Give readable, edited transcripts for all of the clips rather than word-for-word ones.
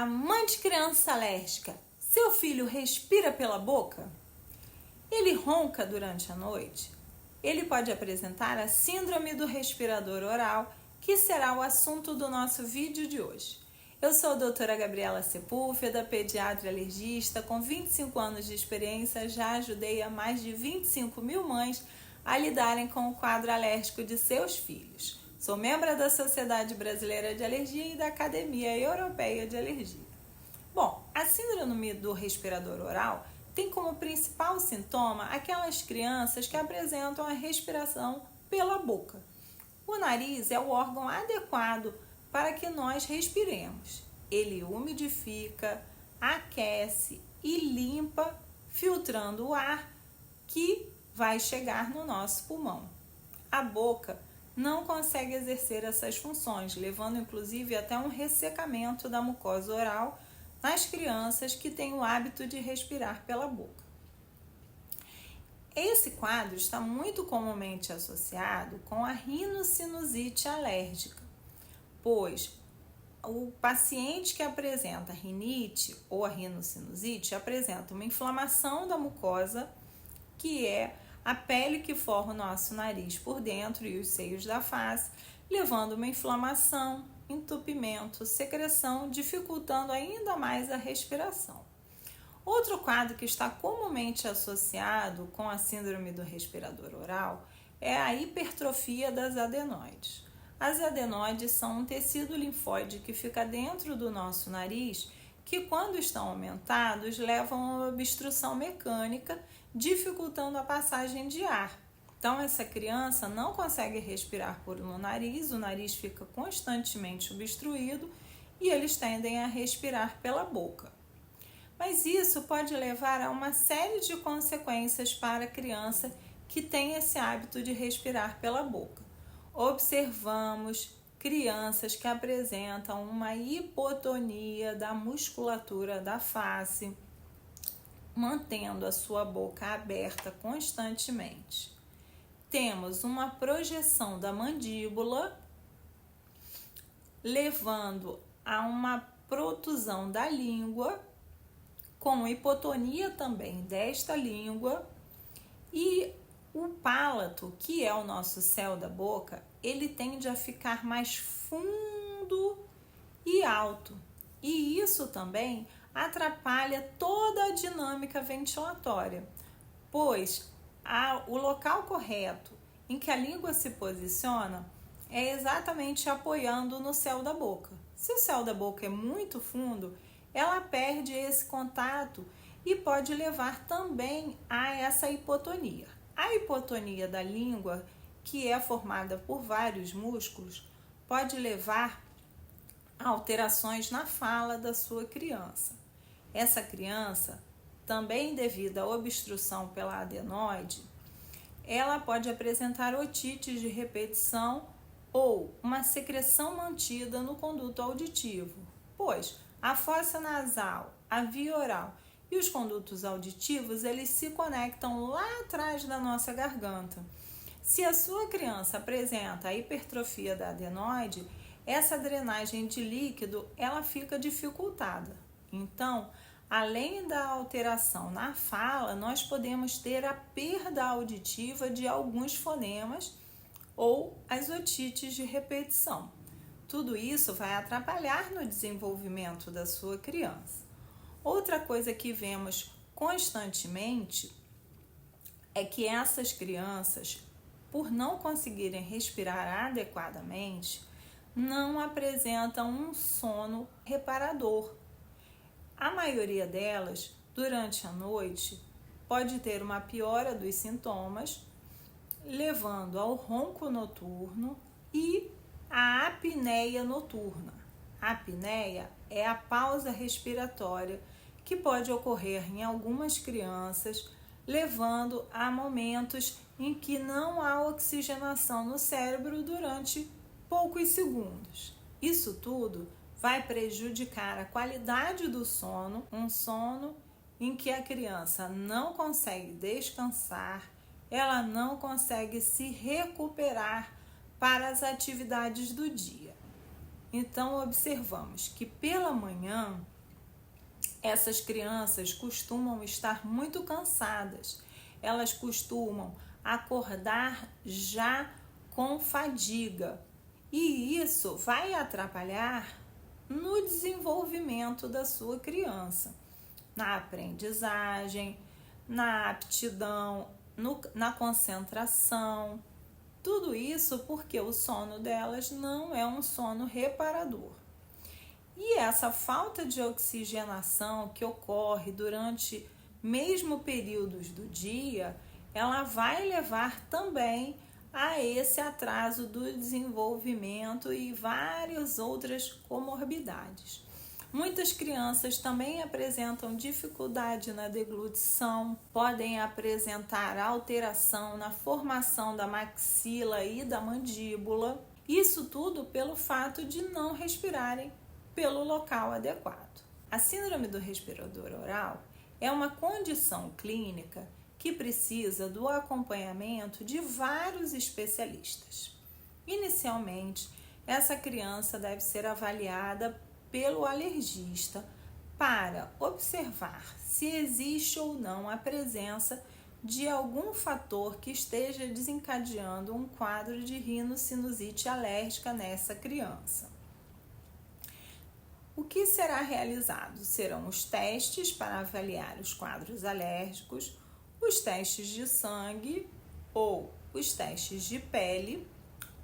Mãe de criança alérgica, seu filho respira pela boca? Ele ronca durante a noite? Ele pode apresentar a síndrome do respirador oral, que será o assunto do nosso vídeo de hoje. Eu sou a doutora Gabriela Sepúlveda, pediatra alergista, com 25 anos de experiência, já ajudei a mais de 25 mil mães a lidarem com o quadro alérgico de seus filhos. Sou membro da Sociedade Brasileira de Alergia e da Academia Europeia de Alergia. Bom, a síndrome do respirador oral tem como principal sintoma aquelas crianças que apresentam a respiração pela boca. O nariz é o órgão adequado para que nós respiremos. Ele umidifica, aquece e limpa, filtrando o ar que vai chegar no nosso pulmão. A boca não consegue exercer essas funções, levando inclusive até um ressecamento da mucosa oral nas crianças que têm o hábito de respirar pela boca. Esse quadro está muito comumente associado com a rinocinusite alérgica, pois o paciente que apresenta rinite ou a rinocinusite apresenta uma inflamação da mucosa, que é a pele que forra o nosso nariz por dentro e os seios da face, levando uma inflamação, entupimento, secreção, dificultando ainda mais a respiração. Outro quadro que está comumente associado com a síndrome do respirador oral é a hipertrofia das adenoides. As adenoides são um tecido linfóide que fica dentro do nosso nariz, que quando estão aumentados levam a uma obstrução mecânica, dificultando a passagem de ar. Então essa criança não consegue respirar pelo nariz, o nariz fica constantemente obstruído e eles tendem a respirar pela boca. Mas isso pode levar a uma série de consequências para a criança que tem esse hábito de respirar pela boca. Observamos crianças que apresentam uma hipotonia da musculatura da face, mantendo a sua boca aberta constantemente. Temos uma projeção da mandíbula, levando a uma protusão da língua, com hipotonia também desta língua, e o palato, que é o nosso céu da boca, ele tende a ficar mais fundo e alto. E isso também atrapalha toda a dinâmica ventilatória, pois o local correto em que a língua se posiciona é exatamente apoiando no céu da boca. Se o céu da boca é muito fundo, ela perde esse contato e pode levar também a essa hipotonia. A hipotonia da língua, que é formada por vários músculos, pode levar a alterações na fala da sua criança. Essa criança, também devido à obstrução pela adenoide, ela pode apresentar otites de repetição ou uma secreção mantida no conduto auditivo, pois a fossa nasal, a via oral e os condutos auditivos, eles se conectam lá atrás da nossa garganta. Se a sua criança apresenta a hipertrofia da adenoide, essa drenagem de líquido, ela fica dificultada. Então, além da alteração na fala, nós podemos ter a perda auditiva de alguns fonemas ou as otites de repetição. Tudo isso vai atrapalhar no desenvolvimento da sua criança. Outra coisa que vemos constantemente é que essas crianças, por não conseguirem respirar adequadamente, não apresentam um sono reparador. A maioria delas, durante a noite, pode ter uma piora dos sintomas, levando ao ronco noturno e à apneia noturna. A apneia é a pausa respiratória que pode ocorrer em algumas crianças, levando a momentos em que não há oxigenação no cérebro durante poucos segundos. Isso tudo vai prejudicar a qualidade do sono, um sono em que a criança não consegue descansar, ela não consegue se recuperar para as atividades do dia. Então, observamos que pela manhã, essas crianças costumam estar muito cansadas, elas costumam acordar já com fadiga, e isso vai atrapalhar no desenvolvimento da sua criança, na aprendizagem, na aptidão, na concentração. Tudo isso porque o sono delas não é um sono reparador. E essa falta de oxigenação que ocorre durante mesmo períodos do dia, ela vai levar também a esse atraso do desenvolvimento e várias outras comorbidades. Muitas crianças também apresentam dificuldade na deglutição, podem apresentar alteração na formação da maxila e da mandíbula. Isso tudo pelo fato de não respirarem pelo local adequado. A síndrome do respirador oral é uma condição clínica que precisa do acompanhamento de vários especialistas. Inicialmente, essa criança deve ser avaliada pelo alergista para observar se existe ou não a presença de algum fator que esteja desencadeando um quadro de rinocinusite alérgica nessa criança. O que será realizado? Serão os testes para avaliar os quadros alérgicos, os testes de sangue ou os testes de pele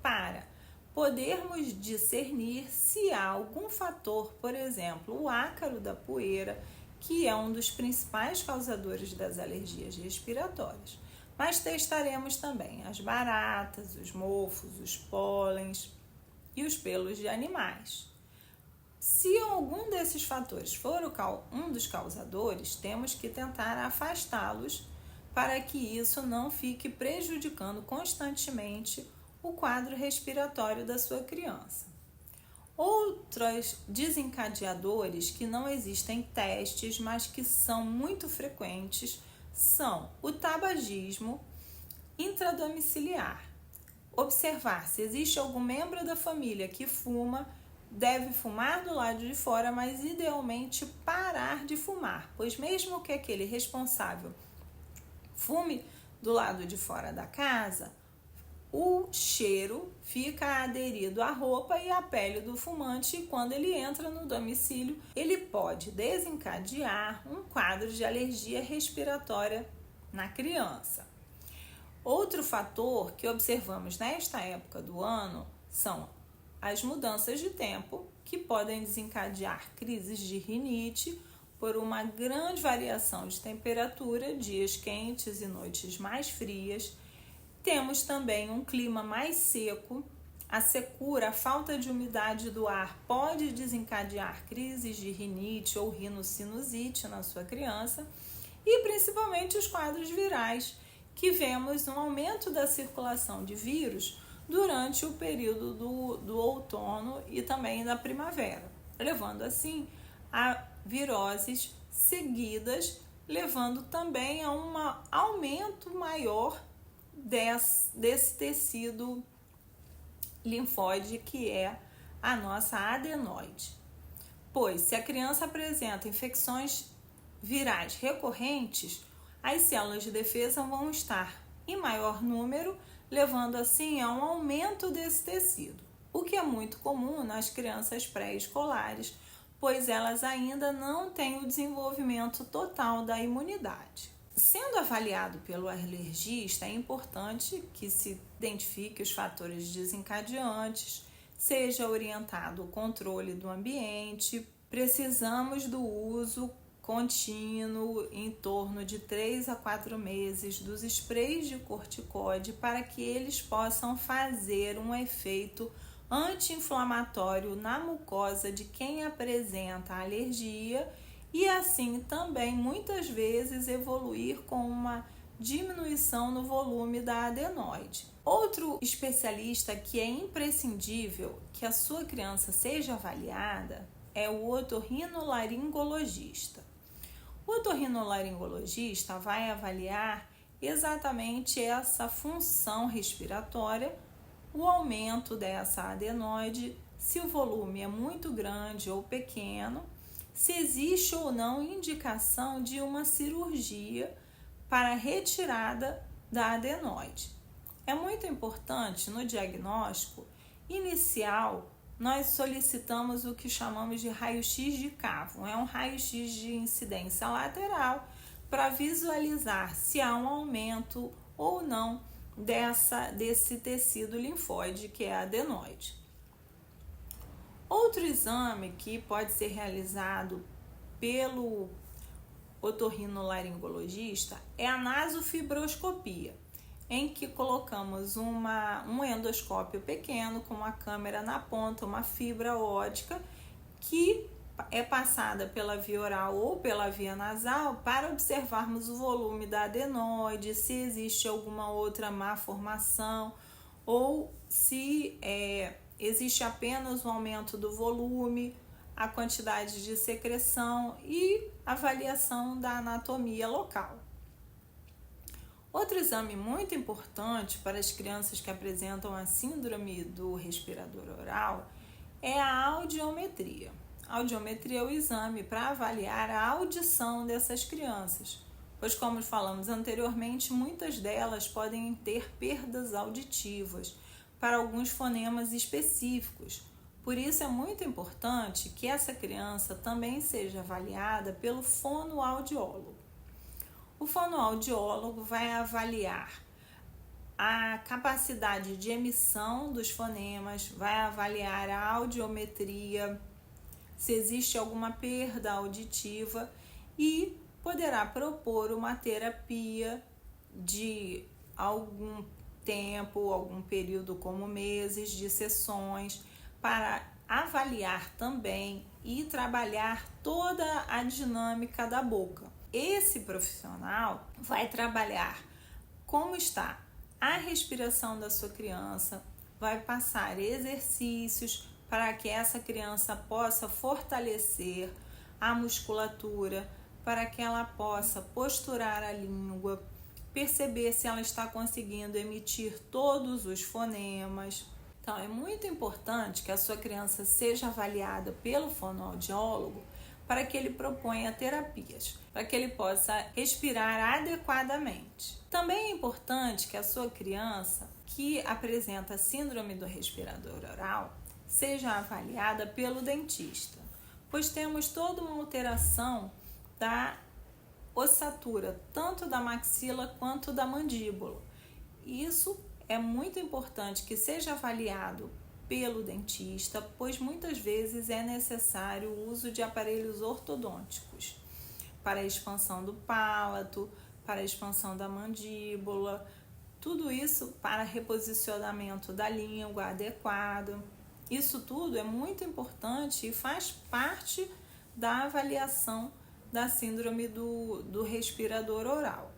para podermos discernir se há algum fator, por exemplo, o ácaro da poeira, que é um dos principais causadores das alergias respiratórias. Mas testaremos também as baratas, os mofos, os pólens e os pelos de animais. Se algum desses fatores for um dos causadores, temos que tentar afastá-los para que isso não fique prejudicando constantemente o quadro respiratório da sua criança. Outros desencadeadores que não existem testes, mas que são muito frequentes, são o tabagismo intradomiciliar. Observar se existe algum membro da família que fuma, deve fumar do lado de fora, mas idealmente parar de fumar, pois mesmo que aquele responsável fume do lado de fora da casa, o cheiro fica aderido à roupa e à pele do fumante e quando ele entra no domicílio, ele pode desencadear um quadro de alergia respiratória na criança. Outro fator que observamos nesta época do ano são as mudanças de tempo, que podem desencadear crises de rinite por uma grande variação de temperatura, dias quentes e noites mais frias. Temos também um clima mais seco. A secura, a falta de umidade do ar pode desencadear crises de rinite ou rinocinusite na sua criança. E principalmente os quadros virais, que vemos um aumento da circulação de vírus durante o período do outono e também da primavera, levando assim a viroses seguidas, levando também a um aumento maior desse tecido linfóide que é a nossa adenoide. Pois se a criança apresenta infecções virais recorrentes, as células de defesa vão estar em maior número, levando assim a um aumento desse tecido, o que é muito comum nas crianças pré-escolares, pois elas ainda não têm o desenvolvimento total da imunidade. Sendo avaliado pelo alergista, é importante que se identifique os fatores desencadeantes, seja orientado o controle do ambiente. Precisamos do uso contínuo, em torno de 3 a 4 meses, dos sprays de corticóide para que eles possam fazer um efeito anti-inflamatório na mucosa de quem apresenta alergia e assim também muitas vezes evoluir com uma diminuição no volume da adenoide. Outro especialista que é imprescindível que a sua criança seja avaliada é o otorrinolaringologista. O otorrinolaringologista vai avaliar exatamente essa função respiratória, o aumento dessa adenoide, se o volume é muito grande ou pequeno, se existe ou não indicação de uma cirurgia para retirada da adenoide. É muito importante no diagnóstico inicial, nós solicitamos o que chamamos de raio-x de cavo. É um raio-x de incidência lateral para visualizar se há um aumento ou não desse tecido linfóide, que é a adenoide. Outro exame que pode ser realizado pelo otorrinolaringologista é a nasofibroscopia, em que colocamos um endoscópio pequeno com uma câmera na ponta, uma fibra óptica que é passada pela via oral ou pela via nasal para observarmos o volume da adenoide, se existe alguma outra má formação ou se existe apenas um aumento do volume, a quantidade de secreção e avaliação da anatomia local. Outro exame muito importante para as crianças que apresentam a síndrome do respirador oral é a audiometria. A audiometria é o exame para avaliar a audição dessas crianças, pois, como falamos anteriormente, muitas delas podem ter perdas auditivas para alguns fonemas específicos. Por isso é muito importante que essa criança também seja avaliada pelo fonoaudiólogo. O fonoaudiólogo vai avaliar a capacidade de emissão dos fonemas, vai avaliar a audiometria, se existe alguma perda auditiva e poderá propor uma terapia de algum tempo, algum período como meses de sessões para avaliar também e trabalhar toda a dinâmica da boca. Esse profissional vai trabalhar como está a respiração da sua criança, vai passar exercícios para que essa criança possa fortalecer a musculatura, para que ela possa posturar a língua, perceber se ela está conseguindo emitir todos os fonemas. Então, é muito importante que a sua criança seja avaliada pelo fonoaudiólogo para que ele proponha terapias, para que ele possa respirar adequadamente. Também é importante que a sua criança que apresenta síndrome do respirador oral seja avaliada pelo dentista, pois temos toda uma alteração da ossatura, tanto da maxila quanto da mandíbula. Isso é muito importante que seja avaliado pelo dentista, pois muitas vezes é necessário o uso de aparelhos ortodônticos para a expansão do palato, para a expansão da mandíbula, tudo isso para reposicionamento da língua adequado. Isso tudo é muito importante e faz parte da avaliação da síndrome do respirador oral.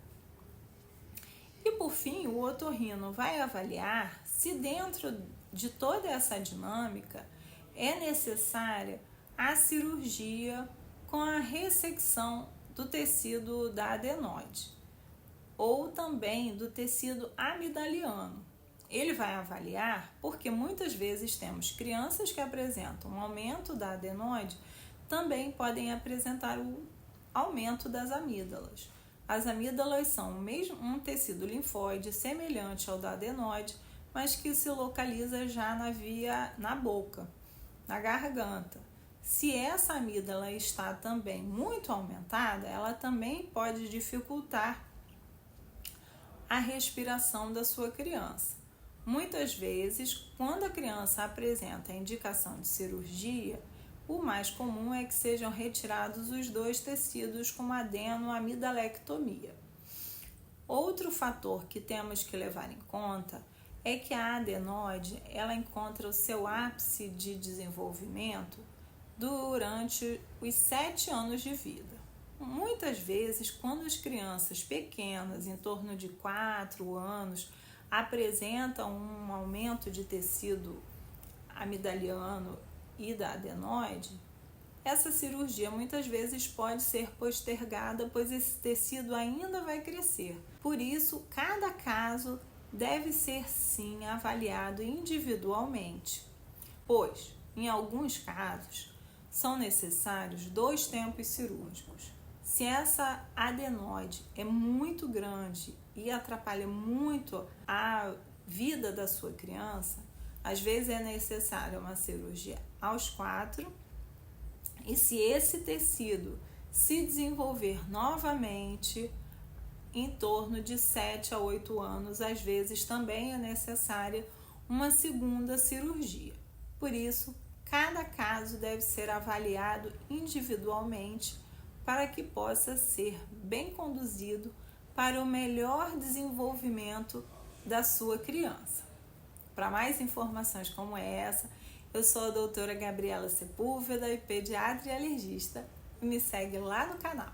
E por fim, o otorrino vai avaliar se dentro de toda essa dinâmica é necessária a cirurgia com a ressecção do tecido da adenoide ou também do tecido amidaliano. Ele vai avaliar porque muitas vezes temos crianças que apresentam um aumento da adenoide, também podem apresentar o aumento das amígdalas. As amígdalas são um tecido linfóide semelhante ao da adenoide, mas que se localiza já na boca, na garganta. Se essa amígdala está também muito aumentada, ela também pode dificultar a respiração da sua criança. Muitas vezes, quando a criança apresenta a indicação de cirurgia, o mais comum é que sejam retirados os dois tecidos com adenoamidalectomia. Outro fator que temos que levar em conta é que a adenoide ela encontra o seu ápice de desenvolvimento durante os 7 anos de vida. Muitas vezes, quando as crianças pequenas, em torno de 4 anos, apresentam um aumento de tecido amidaliano e da adenoide, essa cirurgia muitas vezes pode ser postergada, pois esse tecido ainda vai crescer. Por isso, cada caso deve ser sim avaliado individualmente, pois em alguns casos, são necessários 2 tempos cirúrgicos. Se essa adenoide é muito grande e atrapalha muito a vida da sua criança, às vezes é necessária uma cirurgia aos 4, e se esse tecido se desenvolver novamente em torno de 7 a 8 anos, às vezes também é necessária uma segunda cirurgia. Por isso, cada caso deve ser avaliado individualmente para que possa ser bem conduzido para o melhor desenvolvimento da sua criança. Para mais informações como essa, eu sou a doutora Gabriela Sepúlveda, pediatra e alergista, e me segue lá no canal.